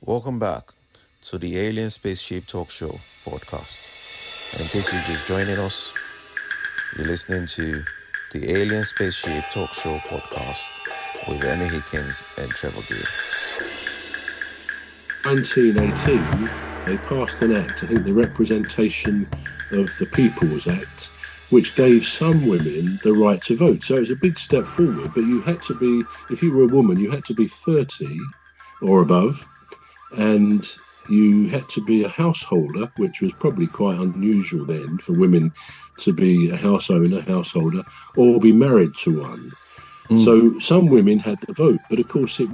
Welcome back to the Alien Spaceship Talk Show podcast. And in case you're just joining us, you're listening to the Alien Spaceship Talk Show podcast with Emmy, Hikins and Trevor. 1918, they passed an act, I think the Representation of the People's Act, which gave some women the right to vote. So it was a big step forward, but you had to be, if you were a woman, you had to be 30 or above, and you had to be a householder, which was probably quite unusual then for women to be a householder, or be married to one. So some women had the vote, but of course it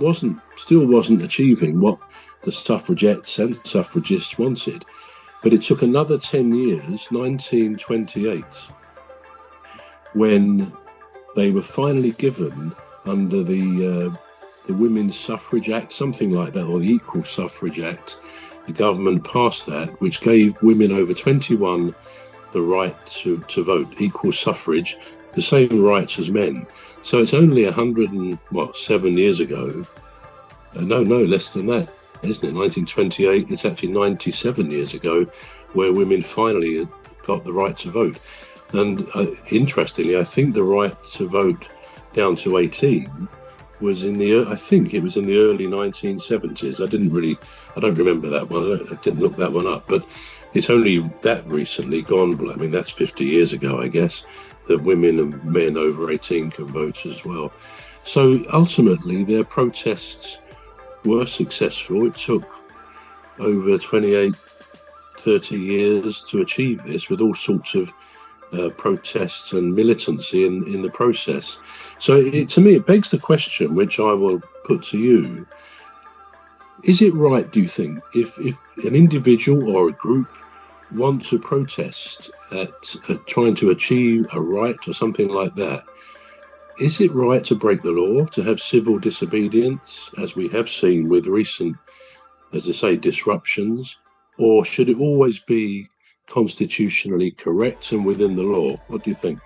still wasn't achieving what the suffragettes and suffragists wanted. But it took another 10 years, 1928, when they were finally given under the Women's Suffrage Act, something like that, or the Equal Suffrage Act. The government passed that, which gave women over 21 the right to vote, equal suffrage, the same rights as men. So it's only 7 years ago. No, less than that, isn't it? 1928, it's actually 97 years ago where women finally got the right to vote. And interestingly, I think the right to vote down to 18 was in the early 1970s. I don't remember that one. I didn't look that one up, but it's only that recently gone. I mean, that's 50 years ago, I guess, that women and men over 18 can vote as well. So ultimately, their protests were successful. It took over 28, 30 years to achieve this, with all sorts of protests and militancy in the process. So to me, it begs the question, which I will put to you. Is it right, do you think, if an individual or a group want to protest at trying to achieve a right or something like that, is it right to break the law, to have civil disobedience, as we have seen with recent, as I say, disruptions? Or should it always be constitutionally correct and within the law? What do you think?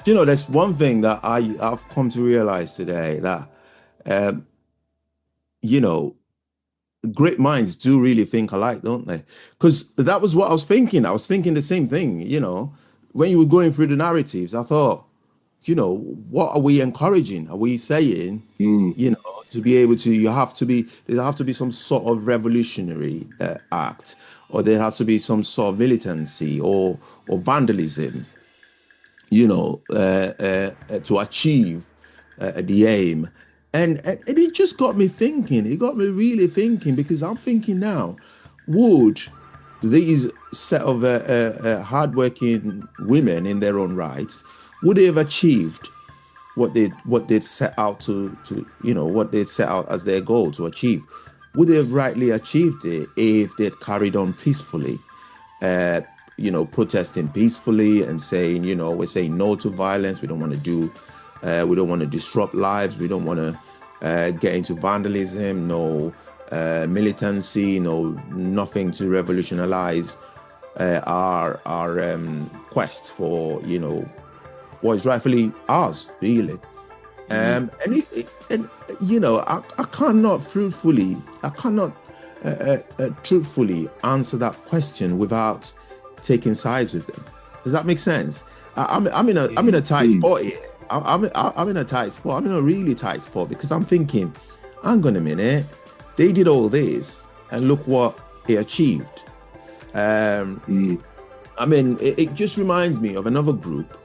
There's one thing that I've come to realize today, that great minds do really think alike, don't they? Because that was what I was thinking. I was thinking the same thing. When you were going through the narratives, I thought, what are we encouraging? Are we saying, to be able to, there have to be some sort of revolutionary act, or there has to be some sort of militancy or vandalism, to achieve the aim. And it just got me thinking. It got me really thinking, because I'm thinking now, would these set of hardworking women in their own rights, would they have achieved what they'd set out to what they'd set out as their goal to achieve? Would they have rightly achieved it if they'd carried on peacefully, protesting peacefully and saying, we're saying no to violence. We don't want to disrupt lives. We don't want to get into vandalism, no militancy, nothing to revolutionize our quest for, what is rightfully ours, really. I cannot truthfully answer that question without taking sides with them. Does that make sense? I'm in a tight spot here. I'm in a tight spot. I'm in a really tight spot, because I'm thinking, hang on a minute, they did all this and look what they achieved. It just reminds me of another group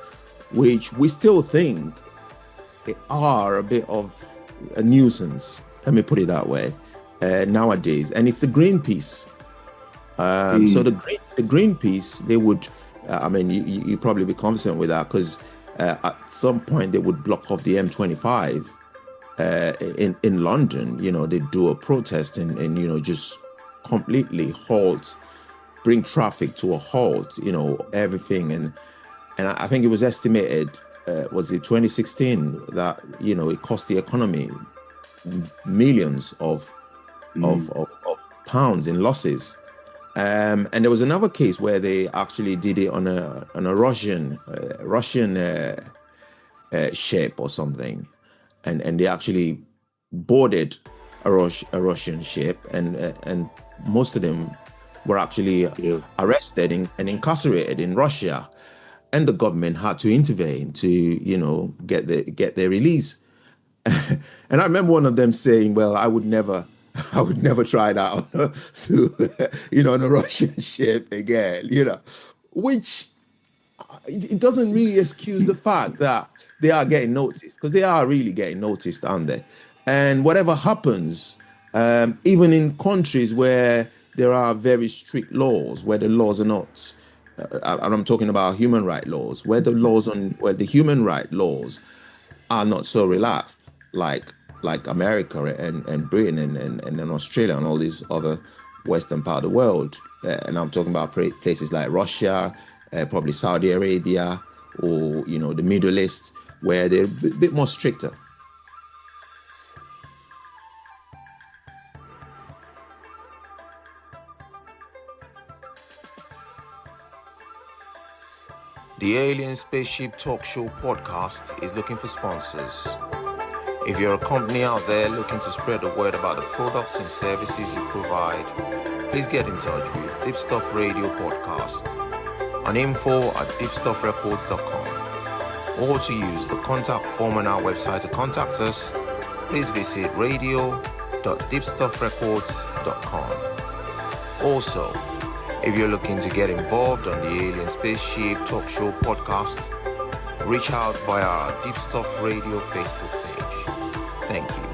which we still think they are a bit of a nuisance, let me put it that way, nowadays, and it's the Greenpeace. So the Greenpeace, they would, you probably be confident with that, because at some point they would block off the M25 in London. They do a protest and just completely bring traffic to a halt, everything. And I think it was estimated, was it 2016, that, it cost the economy millions of pounds in losses. And there was another case where they actually did it on a Russian ship or something, and they actually boarded a Russian ship, and most of them were actually arrested and incarcerated in Russia, and the government had to intervene to, you know, get their release. And I remember one of them saying, "Well, I would never try that on on a Russian ship again," you know, which it doesn't really excuse the fact that they are getting noticed, because they are really getting noticed, aren't they? And whatever happens, even in countries where there are very strict laws, where the laws are not, and I'm talking about human rights laws, where the human rights laws are not so relaxed, like America and Britain and Australia and all these other Western part of the world. And I'm talking about places like Russia, probably Saudi Arabia, or, you know, the Middle East, where they're a bit more stricter. The Alien Spaceship Talk Show podcast is looking for sponsors. If you're a company out there looking to spread the word about the products and services you provide, please get in touch with Deepstuff Radio Podcast on info@deepstuffrecords.com, or to use the contact form on our website to contact us, please visit radio.deepstuffrecords.com. Also, if you're looking to get involved on the Alien Spaceship Talk Show podcast, reach out via our Deepstuff Radio Facebook page. Thank you.